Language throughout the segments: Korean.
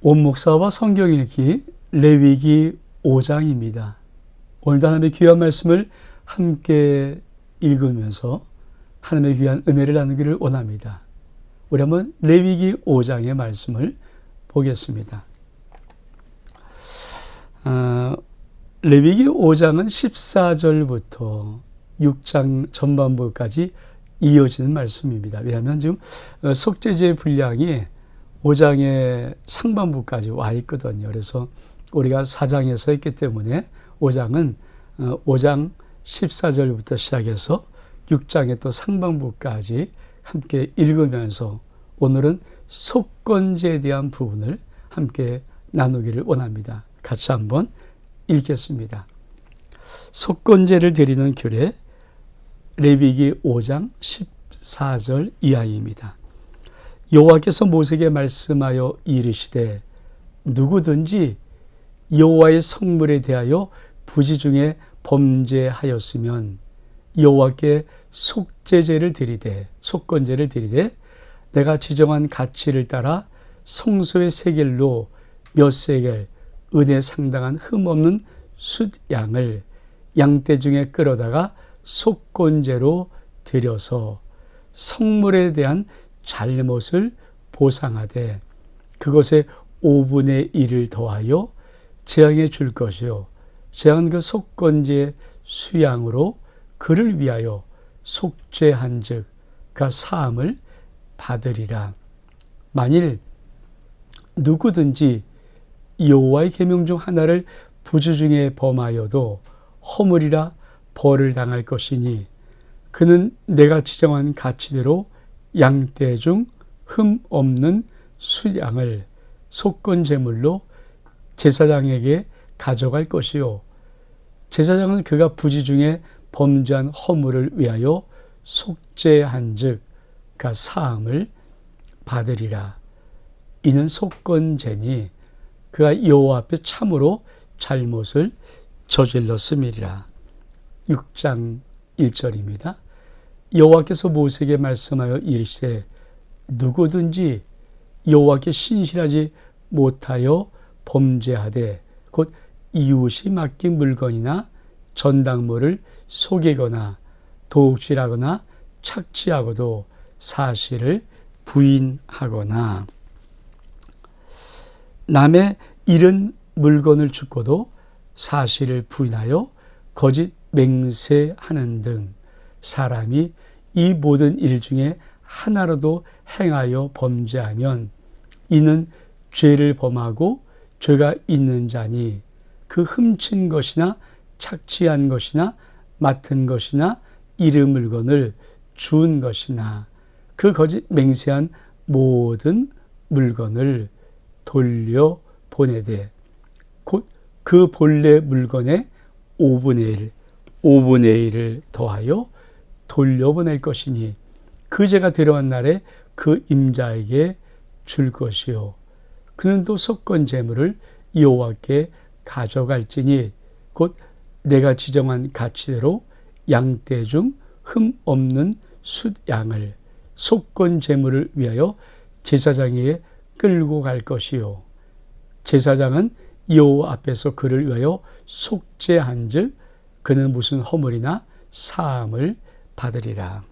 원목사와 성경 읽기 레위기 5장입니다. 오늘도 하나님의 귀한 말씀을 함께 읽으면서 하나님의 귀한 은혜를 나누기를 원합니다. 우리 한번 레위기 5장의 말씀을 보겠습니다. 레위기 5장은 14절부터 6장 전반부까지 이어지는 말씀입니다. 왜냐하면 지금 속죄제 분량이 5장의 상반부까지 와 있거든요. 그래서 우리가 4장에서 했기 때문에 5장은 5장 14절부터 시작해서 6장의 또 상반부까지 함께 읽으면서 오늘은 속건제에 대한 부분을 함께 나누기를 원합니다. 같이 한번 읽겠습니다. 속건제를 드리는 규례 레위기 5장 14절 이하입니다. 여호와께서 모세에게 말씀하여 이르시되 누구든지 여호와의 성물에 대하여 부지 중에 범죄하였으면 여호와께 속죄제를 드리되 속건제를 드리되 내가 지정한 가치를 따라 성소의 세겔로 몇 세겔 은에 상당한 흠없는 숫양을 양떼 중에 끌어다가 속건제로 드려서 성물에 대한 잘못을 보상하되 그것에 5분의 1을 더하여 재앙해 줄 것이요 재앙은 그 속건제의 수양으로 그를 위하여 속죄한 즉 그 사함을 받으리라. 만일 누구든지 여호와의 계명 중 하나를 부주 중에 범하여도 허물이라 벌을 당할 것이니 그는 내가 지정한 가치대로 양떼 중 흠 없는 수양을 속건제물로 제사장에게 가져갈 것이요 제사장은 그가 부지 중에 범죄한 허물을 위하여 속죄한 즉 그 사함을 받으리라. 이는 속건제니 그가 여호와 앞에 참으로 잘못을 저질렀음이리라. 6장 1절입니다. 여호와께서 모세에게 말씀하여 이르시되 누구든지 여호와께 신실하지 못하여 범죄하되 곧 이웃이 맡긴 물건이나 전당물을 속이거나 도둑질하거나 착취하고도 사실을 부인하거나 남의 잃은 물건을 죽고도 사실을 부인하여 거짓 맹세하는 등 사람이 이 모든 일 중에 하나라도 행하여 범죄하면 이는 죄를 범하고 죄가 있는 자니 그 훔친 것이나 착취한 것이나 맡은 것이나 잃은 물건을 주운 것이나 그 거짓 맹세한 모든 물건을 돌려보내되 곧 그 본래 물건의 5분의 1을 더하여 돌려보낼 것이니 그 죄가 들어간 날에 그 임자에게 줄 것이요 그는 또 속건제물을 여호와께 가져갈지니 곧 내가 지정한 가치대로 양떼 중 흠 없는 숫양을 속건제물을 위하여 제사장에게 끌고 갈 것이요 제사장은 여호와 앞에서 그를 위하여 속죄한 즉 그는 무슨 허물이나 사함을 받으리라.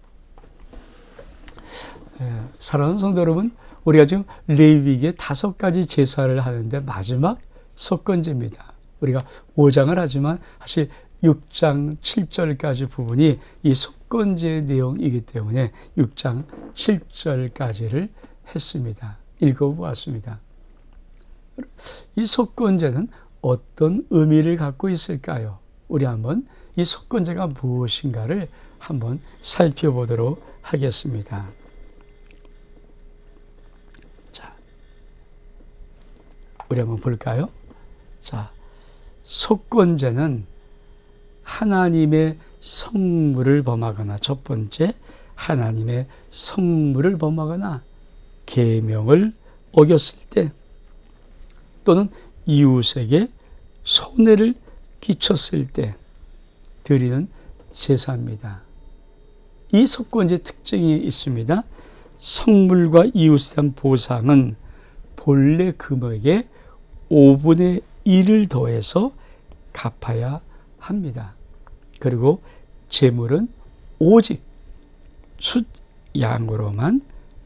사랑하는 성도 여러분, 우리가 지금 레위기에 5가지 제사를 하는데 마지막 속건제입니다. 우리가 5장을 하지만 사실 6장 7절까지 부분이 이 속건제의 내용이기 때문에 6장 7절까지를 했습니다. 읽어보았습니다. 이 속건제는 어떤 의미를 갖고 있을까요? 우리 한번 이 속건제가 무엇인가를 한번 살펴보도록 하겠습니다. 자, 우리 한번 볼까요? 자, 속건제는 하나님의 성물을 범하거나 첫 번째 하나님의 성물을 범하거나 계명을 어겼을 때 또는 이웃에게 손해를 끼쳤을 때 드리는 제사입니다. 이 속건제 특징이 있습니다. 성물과 이웃에 대한 보상은 본래 금액의 5분의 1을 더해서 갚아야 합니다. 그리고 제물은 오직 숫양으로만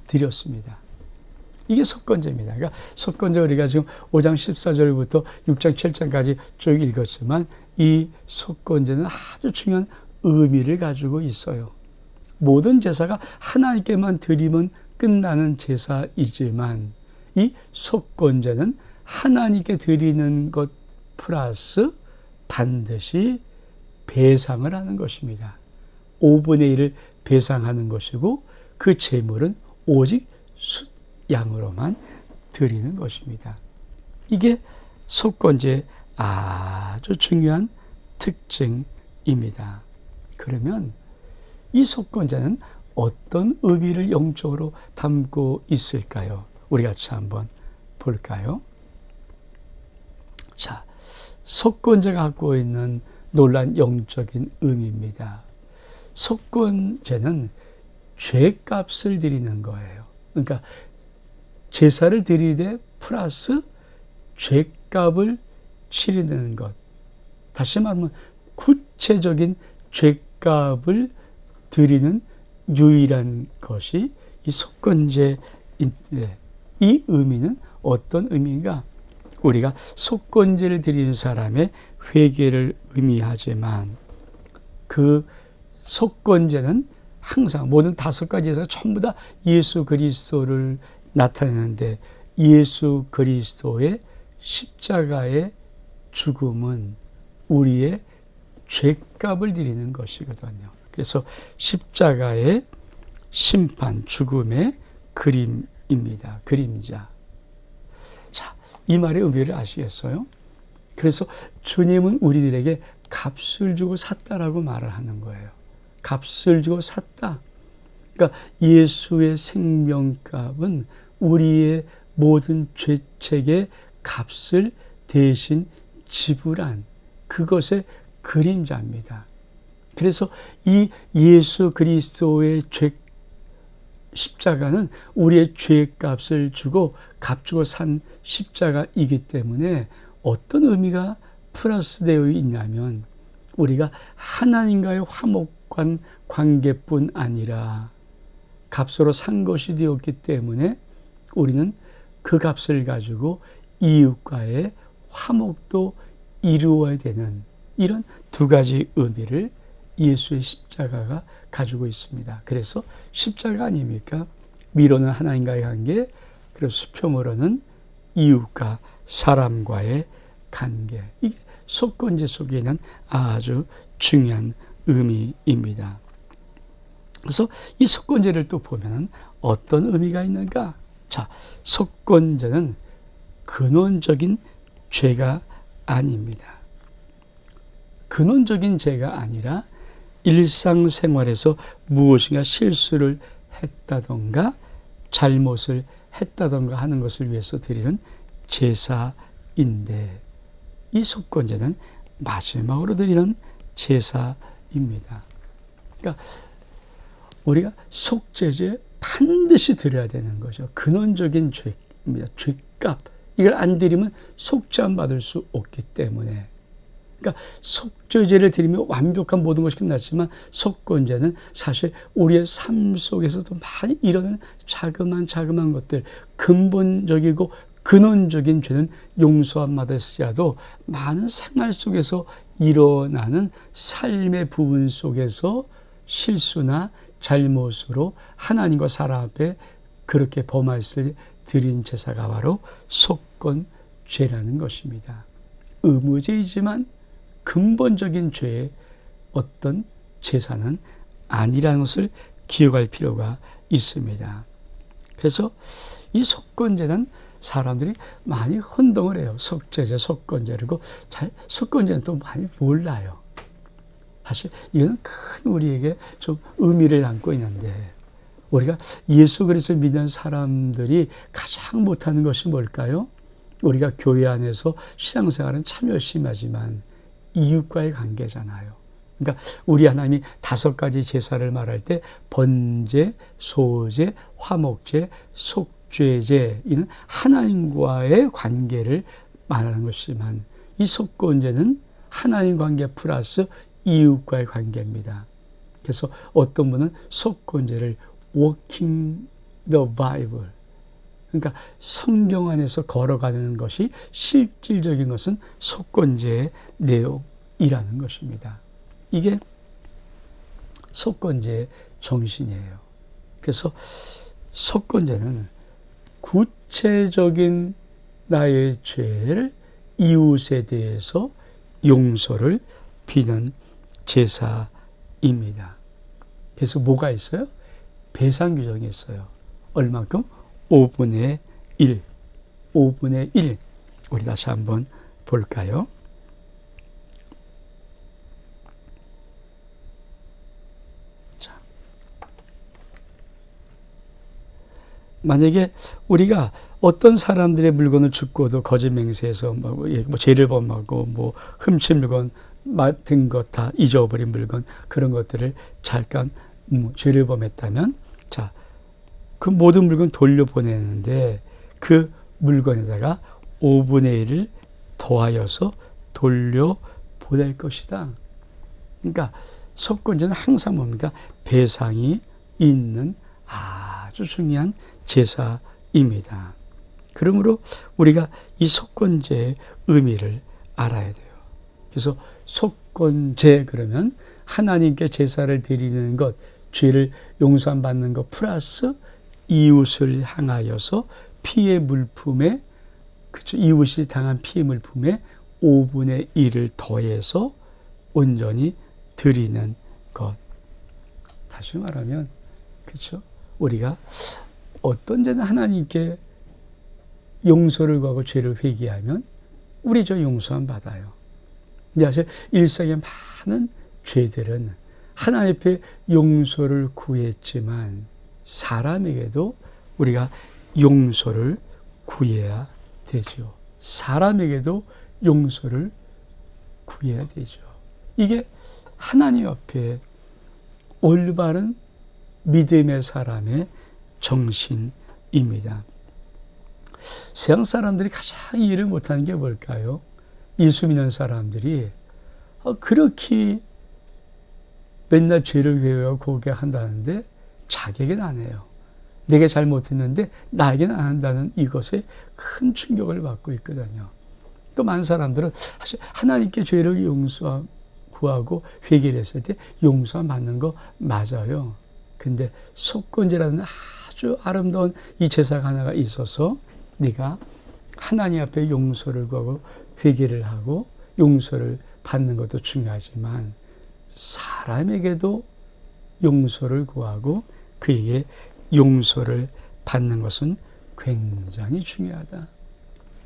드렸습니다. 이게 속건제입니다. 그러니까 속건제 우리가 지금 5장 14절부터 6장 7장까지 쭉 읽었지만 이 속건제는 아주 중요한 의미를 가지고 있어요. 모든 제사가 하나님께만 드리면 끝나는 제사이지만 이 속건제는 하나님께 드리는 것 플러스 반드시 배상을 하는 것입니다. 5분의 1을 배상하는 것이고 그 제물은 오직 숫양으로만 드리는 것입니다. 이게 속건제의 아주 중요한 특징입니다. 그러면 이 속건제는 어떤 의미를 영적으로 담고 있을까요? 우리 같이 한번 볼까요? 자, 속건제가 갖고 있는 놀라운 영적인 의미입니다. 속건제는 죄값을 드리는 거예요. 그러니까 제사를 드리되 플러스 죄값을 치르는 것. 다시 말하면 구체적인 죄값을 드리는 유일한 것이 이 속건제인데, 이 의미는 어떤 의미인가? 우리가 속건제를 드리는 사람의 회개를 의미하지만 그 속건제는 항상 모든 5가지에서 전부 다 예수 그리스도를 나타내는데, 예수 그리스도의 십자가의 죽음은 우리의 죄값을 드리는 것이거든요. 그래서 십자가의 심판, 죽음의 그림입니다. 그림자. 자, 이 말의 의미를 아시겠어요? 그래서 주님은 우리들에게 값을 주고 샀다라고 말을 하는 거예요. 값을 주고 샀다. 그러니까 예수의 생명값은 우리의 모든 죄책의 값을 대신 지불한 그것의 그림자입니다. 그래서 이 예수 그리스도의 십자가는 우리의 죄값을 주고 값주고 산 십자가이기 때문에 어떤 의미가 플러스되어 있냐면, 우리가 하나님과의 화목한 관계뿐 아니라 값으로 산 것이 되었기 때문에 우리는 그 값을 가지고 이웃과의 화목도 이루어야 되는, 이런 2가지 의미를 예수의 십자가가 가지고 있습니다. 그래서 십자가 아닙니까? 미로는 하나님과의 관계, 그리고 수평으로는 이웃과 사람과의 관계. 이게 속건제 속에 있는 아주 중요한 의미입니다. 그래서 이 속건제를 또 보면 어떤 의미가 있는가? 자, 속건제는 근원적인 죄가 아닙니다. 근원적인 죄가 아니라 일상생활에서 무엇인가 실수를 했다던가 잘못을 했다던가 하는 것을 위해서 드리는 제사인데, 이 속건제는 마지막으로 드리는 제사입니다. 그러니까 우리가 속죄제 반드시 드려야 되는 거죠. 근원적인 죄입니다. 죄값. 이걸 안 드리면 속죄 받을 수 없기 때문에. 그러니까 속죄제를 드리면 완벽한 모든 것이 끝났지만 속건제는 사실 우리의 삶 속에서도 많이 일어나는 자그마한 것들, 근본적이고 근원적인 죄는 용서함 받았을지라도 많은 생활 속에서 일어나는 삶의 부분 속에서 실수나 잘못으로 하나님과 사람 앞에 그렇게 범했을 드린 제사가 바로 속건죄라는 것입니다. 의무제이지만 근본적인 죄의 어떤 제사는 아니라는 것을 기억할 필요가 있습니다. 그래서 이 속건제는 사람들이 많이 혼동을 해요. 속죄제, 속건제. 그리고 속건제는 또 많이 몰라요. 사실 이건 큰 우리에게 좀 의미를 담고 있는데, 우리가 예수 그리스도를 믿는 사람들이 가장 못하는 것이 뭘까요? 우리가 교회 안에서 신앙생활은 참 열심히 하지만 이웃과의 관계잖아요. 그러니까 우리 하나님이 5가지 제사를 말할 때 번제, 소제, 화목제, 속죄 속죄제, 이는 하나님과의 관계를 말하는 것이지만 이 속건제는 하나님 관계 플러스 이웃과의 관계입니다. 그래서 어떤 분은 속건제를 walking the Bible, 그러니까 성경 안에서 걸어가는 것이 실질적인 것은 속건제의 내용이라는 것입니다. 이게 속건제의 정신이에요. 그래서 속건제는 구체적인 나의 죄를 이웃에 대해서 용서를 비는 제사입니다. 그래서 뭐가 있어요? 배상 규정이 있어요. 얼마큼? 5분의 1. 5분의 1. 우리 다시 한번 볼까요? 자, 만약에 우리가 어떤 사람들의 물건을 줍고도 거짓 맹세해서 뭐 죄를 범하고 뭐 훔친 물건, 맡은 것 다 잊어버린 물건, 그런 것들을 잠깐 죄를 범했다면, 자, 그 모든 물건 돌려보내는데 그 물건에다가 5분의 1을 더하여서 돌려보낼 것이다. 그러니까 속건제는 항상 뭡니까? 배상이 있는 아주 중요한 제사입니다. 그러므로 우리가 이 속건제의 의미를 알아야 돼요. 그래서 속건제 그러면 하나님께 제사를 드리는 것, 죄를 용서함 받는 것 플러스 이웃을 향하여서 피의 물품에, 그렇죠, 이웃이 당한 피의 물품에 5분의 1을 더해서 온전히 드리는 것. 다시 말하면, 그렇죠, 우리가 어떤 죄는 하나님께 용서를 구하고 죄를 회개하면 우리 저 용서함 받아요. 근데 사실 일상의 많은 죄들은 하나님 앞에 용서를 구했지만 사람에게도 우리가 용서를 구해야 되죠. 사람에게도 용서를 구해야 되죠. 이게 하나님 앞에 올바른 믿음의 사람의 정신입니다. 세상 사람들이 가장 이해를 못하는 게 뭘까요? 예수 믿는 사람들이 그렇게 맨날 죄를 회개하고 고백한다는데 자기에게는 안 해요. 내가 잘못했는데 나에게는 안 한다는 이것에 큰 충격을 받고 있거든요. 또 많은 사람들은 사실 하나님께 죄를 구하고 회개를 했을 때 용서 받는 거 맞아요. 근데 속건제라는 아주 아름다운 이 제사가 하나가 있어서 네가 하나님 앞에 용서를 구하고 회개를 하고 용서를 받는 것도 중요하지만 사람에게도 용서를 구하고 그에게 용서를 받는 것은 굉장히 중요하다.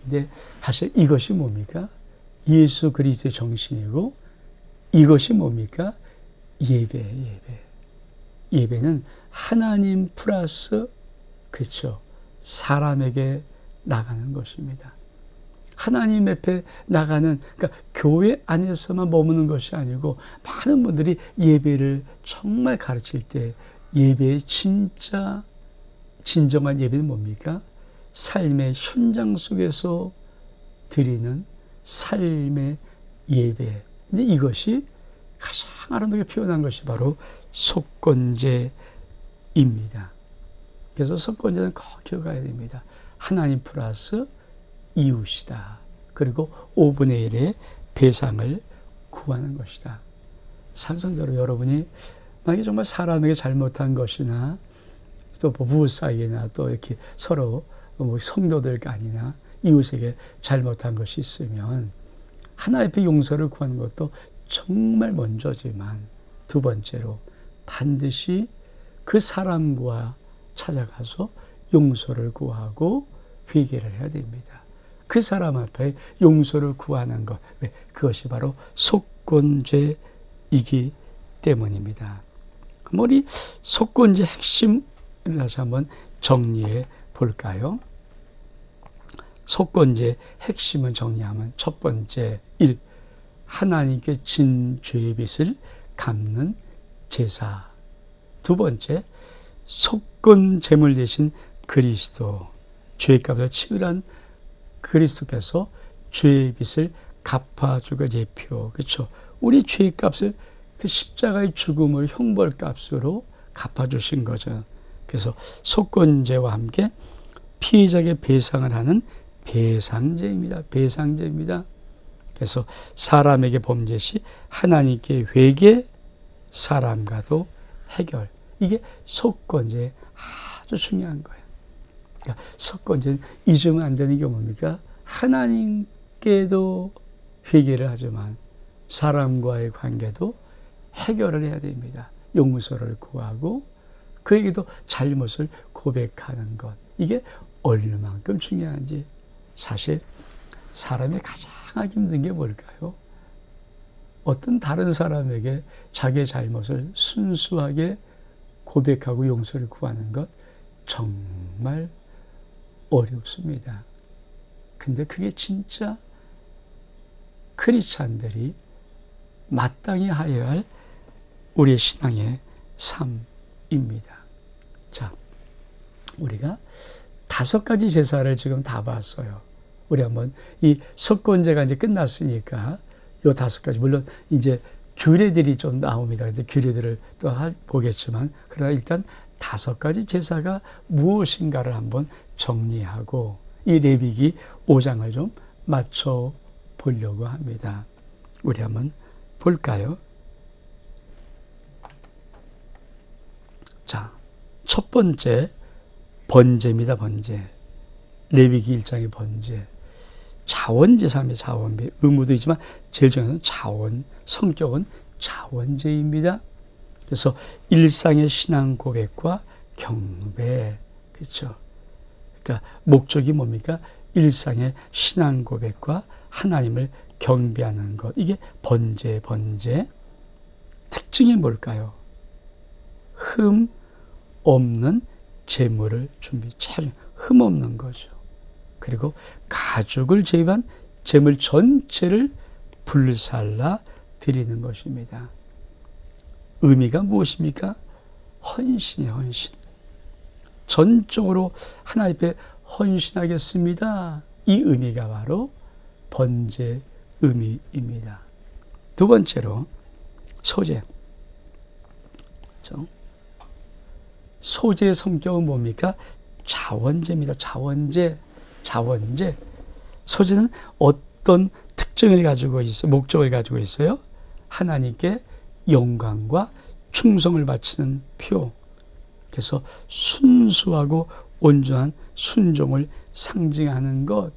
근데 사실 이것이 뭡니까? 예수 그리스도의 정신이고 이것이 뭡니까? 예배. 예배는 하나님 플러스, 그렇죠, 사람에게 나가는 것입니다. 하나님 앞에 나가는, 그러니까 교회 안에서만 머무는 것이 아니고 많은 분들이 예배를 정말 가르칠 때 예배의 진정한 예배는 뭡니까? 삶의 현장 속에서 드리는 삶의 예배. 근데 이것이 가장 아름답게 표현한 것이 바로 속건제입니다. 그래서 속건제는 꼭 기억해야 됩니다. 하나님 플러스 이웃이다. 그리고 5분의 1의 배상을 구하는 것이다. 상상대로 여러분이 만약에 정말 사람에게 잘못한 것이나 또 부부 사이나 또 이렇게 서로 성도들 간이나 이웃에게 잘못한 것이 있으면 하나님 앞에 용서를 구하는 것도 정말 먼저지만 두 번째로 반드시 그 사람과 찾아가서 용서를 구하고 회개를 해야 됩니다. 그 사람 앞에 용서를 구하는 것, 왜? 그것이 바로 속건제이기 때문입니다. 우리 속건제 핵심을 다시 한번 정리해 볼까요? 속건제 핵심을 정리하면 첫 번째, 1. 하나님께 진 죄의 빚을 갚는 제사. 두 번째, 속건 제물 대신 그리스도, 죄값을 치르한 그리스도께서 죄의 빚을 갚아주고 예표, 그렇죠? 우리 죄값을 그 십자가의 죽음을 형벌값으로 갚아주신 거죠. 그래서 속건제와 함께 피해자에게 배상을 하는 배상제입니다. 배상제입니다. 그래서 사람에게 범죄 시 하나님께 회개, 사람과도 해결. 이게 속건제의 아주 중요한 거예요. 그러니까 속건제는 잊으면 안 되는 게 뭡니까? 하나님께도 회개를 하지만 사람과의 관계도 해결을 해야 됩니다. 용서를 구하고 그에게도 잘못을 고백하는 것. 이게 얼마만큼 중요한지. 사실 사람이 가장 하기 힘든 게 뭘까요? 어떤 다른 사람에게 자기의 잘못을 순수하게 고백하고 용서를 구하는 것 정말 어렵습니다. 근데 그게 진짜 크리스찬들이 마땅히 하여야 할 우리의 신앙의 삶입니다. 자, 우리가 5가지 제사를 지금 다 봤어요. 우리 한번 이 속건제가 이제 끝났으니까 요 5가지, 물론 이제 규례들이 좀 나옵니다. 그래서 규례들을 또 보겠지만, 그러나 일단 5가지 제사가 무엇인가를 한번 정리하고 이 레위기 5장을 좀 맞춰 보려고 합니다. 우리 한번 볼까요? 자, 첫 번째 번제입니다. 번제. 레위기 1장의 번제. 자원제사입니다. 자원제. 의무도 있지만 제일 중요한 건 자원, 성격은 자원제입니다. 그래서 일상의 신앙 고백과 경배. 그렇죠? 그러니까 목적이 뭡니까? 일상의 신앙 고백과 하나님을 경배하는 것. 이게 번제. 특징이 뭘까요? 흠 없는 제물을 흠 없는 거죠. 그리고 가죽을 제외한 제물 전체를 불살라 드리는 것입니다. 의미가 무엇입니까? 헌신이에요, 헌신. 전적으로 하나님 앞에 헌신하겠습니다. 이 의미가 바로 번제 의미입니다. 두 번째로 소제. 소제의 성격은 뭡니까? 자원제입니다. 자원제. 소제는 어떤 특징을 가지고 있어요? 목적을 가지고 있어요? 하나님께 영광과 충성을 바치는 표. 그래서 순수하고 온전한 순종을 상징하는 것.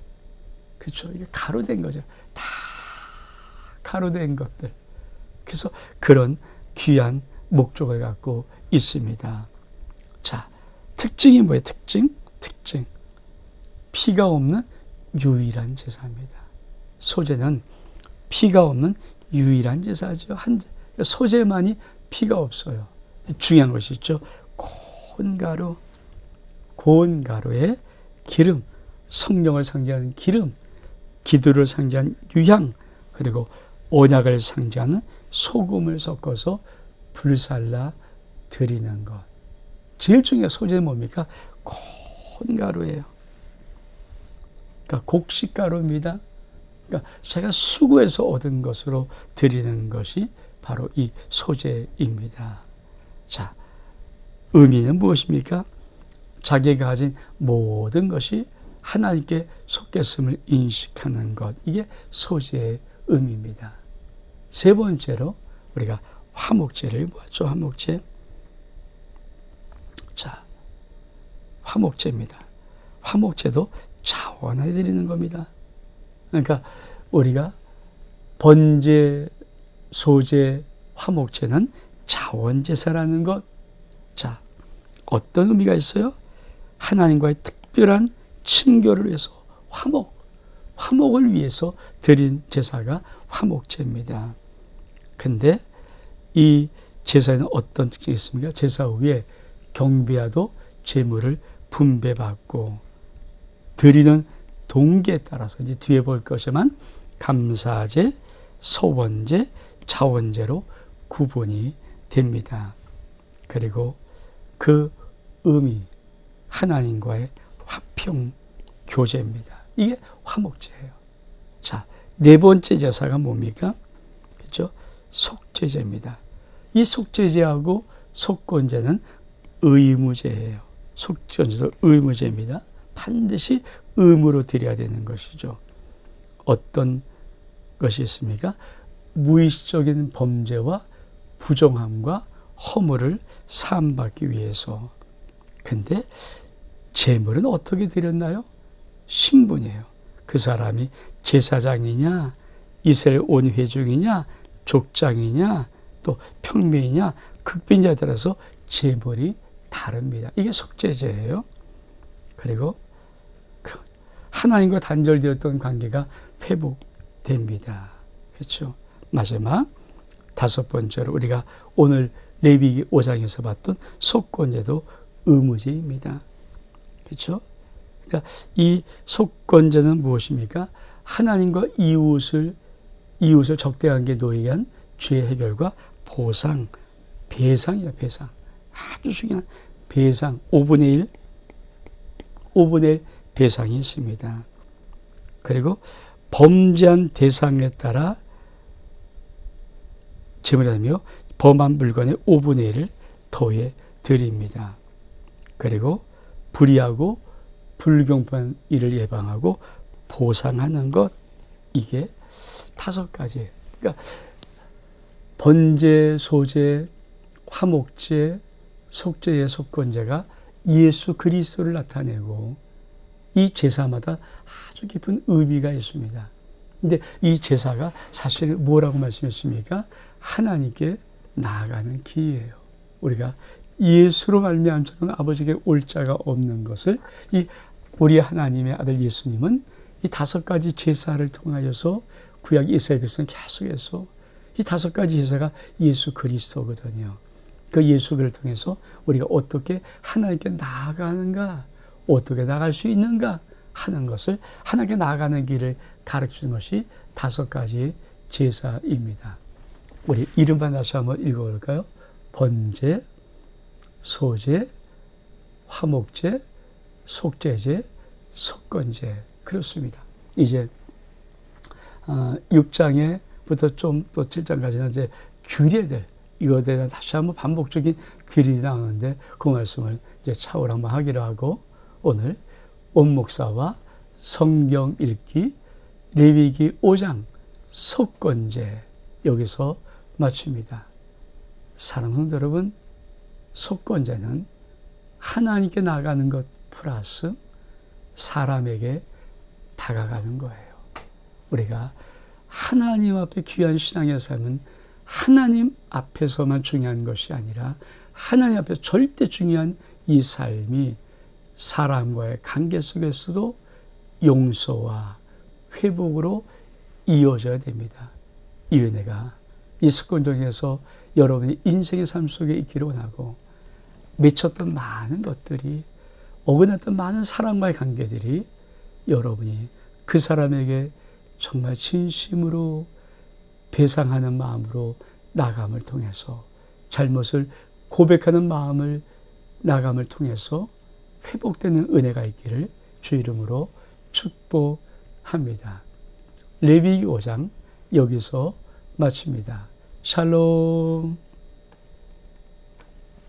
그렇죠? 이게 가로된 거죠. 다 가로된 것들. 그래서 그런 귀한 목적을 갖고 있습니다. 자, 특징이 뭐예요? 특징. 피가 없는 유일한 제사입니다. 소제는 피가 없는 유일한 제사죠. 소제만이 피가 없어요. 중요한 것이 있죠. 고운 가루에 기름, 성령을 상징하는 기름, 기도를 상징하는 유향, 그리고 언약을 상징하는 소금을 섞어서 불살라 드리는 것. 제일 중요한 소제는 뭡니까? 고운 가루예요. 그러니까 곡식가루입니다. 그러니까 제가 수고해서 얻은 것으로 드리는 것이 바로 이 소제입니다. 자, 의미는 무엇입니까? 자기가 가진 모든 것이 하나님께 속했음을 인식하는 것. 이게 소제의 의미입니다. 세 번째로 우리가 화목제를 보았죠. 화목제. 자, 화목제입니다. 화목제도 자원을 드리는 겁니다. 그러니까 우리가 번제, 소제, 화목제는 자원제사라는 것. 자, 어떤 의미가 있어요? 하나님과의 특별한 친교를 위해서 화목을 위해서 드린 제사가 화목제입니다. 근데 이 제사에는 어떤 특징이 있습니까? 제사 후에 경배하도 제물을 분배받고 드리는 동기에 따라서 이제 뒤에 볼 것이지만 감사제, 소원제, 자원제로 구분이 됩니다. 그리고 그 의미, 하나님과의 화평 교제입니다. 이게 화목제예요. 자, 네 번째 제사가 뭡니까? 그렇죠? 속죄제입니다. 이 속죄제하고 속건제는 의무제예요. 속죄제도 의무제입니다. 반드시 의무로 드려야 되는 것이죠. 어떤 것이 있습니까? 무의식적인 범죄와 부정함과 허물을 사함받기 위해서. 근데 제물은 어떻게 드렸나요? 신분이에요. 그 사람이 제사장이냐, 이스라엘 온 회중이냐, 족장이냐, 또 평민이냐, 극빈자에 따라서 제물이 다릅니다. 이게 속죄제예요. 그리고 하나님과 단절되었던 관계가 회복됩니다. 그렇죠? 마지막 다섯 번째로 우리가 오늘 레위기 5장에서 봤던 속건제도 의무제입니다. 그렇죠? 그러니까 이 속건제는 무엇입니까? 하나님과 이웃을 적대관계에 놓이게 한 죄 해결과 보상, 배상이야, 배상. 아주 중요한 배상, 5분의 1 배상이 있습니다. 그리고 범죄한 대상에 따라 제물하며 범한 물건의 5분의 1을 더해 드립니다. 그리고 불의하고 불경한 일을 예방하고 보상하는 것, 이게 5가지. 그러니까 번제, 소제, 화목제, 속죄의 속건제가 예수 그리스도를 나타내고 이 제사마다 아주 깊은 의미가 있습니다. 근데 이 제사가 사실 뭐라고 말씀했습니까? 하나님께 나아가는 길이에요. 우리가 예수로 말미암아 아버지께 올 자가 없는 것을 우리 하나님의 아들 예수님은 이 5가지 제사를 통하여서 구약 이스라엘 백성 계속해서 이 5가지 제사가 예수 그리스도거든요. 그 예수를 통해서 우리가 어떻게 하나님께 나아가는가, 어떻게 나갈 수 있는가 하는 것을, 하나님께 나아가는 길을 가르치는 것이 5가지 제사입니다. 우리 이름만 다시 한번 읽어볼까요? 번제, 소제, 화목제, 속죄제, 속건제. 그렇습니다. 이제 6장에부터 좀 또 7장까지는 이제 규례들, 이거에 대한 다시 한번 반복적인 규례가 나오는데 그 말씀을 이제 차후로 한번 하기로 하고, 오늘 원목사와 성경 읽기 레위기 5장 속건제 여기서 마칩니다. 사랑하는 성도 여러분, 속건제는 하나님께 나가는 것 플러스 사람에게 다가가는 거예요. 우리가 하나님 앞에 귀한 신앙의 삶은 하나님 앞에서만 중요한 것이 아니라 하나님 앞에 절대 중요한 이 삶이 사람과의 관계 속에서도 용서와 회복으로 이어져야 됩니다. 이 은혜가 이 속건제에서 여러분의 인생의 삶 속에 있기를 원하고, 맺혔던 많은 것들이, 어긋났던 많은 사람과의 관계들이 여러분이 그 사람에게 정말 진심으로 배상하는 마음으로 나감을 통해서, 잘못을 고백하는 마음을 나감을 통해서 회복되는 은혜가 있기를 주 이름으로 축복합니다. 레위기 5장 여기서 마칩니다. 샬롬.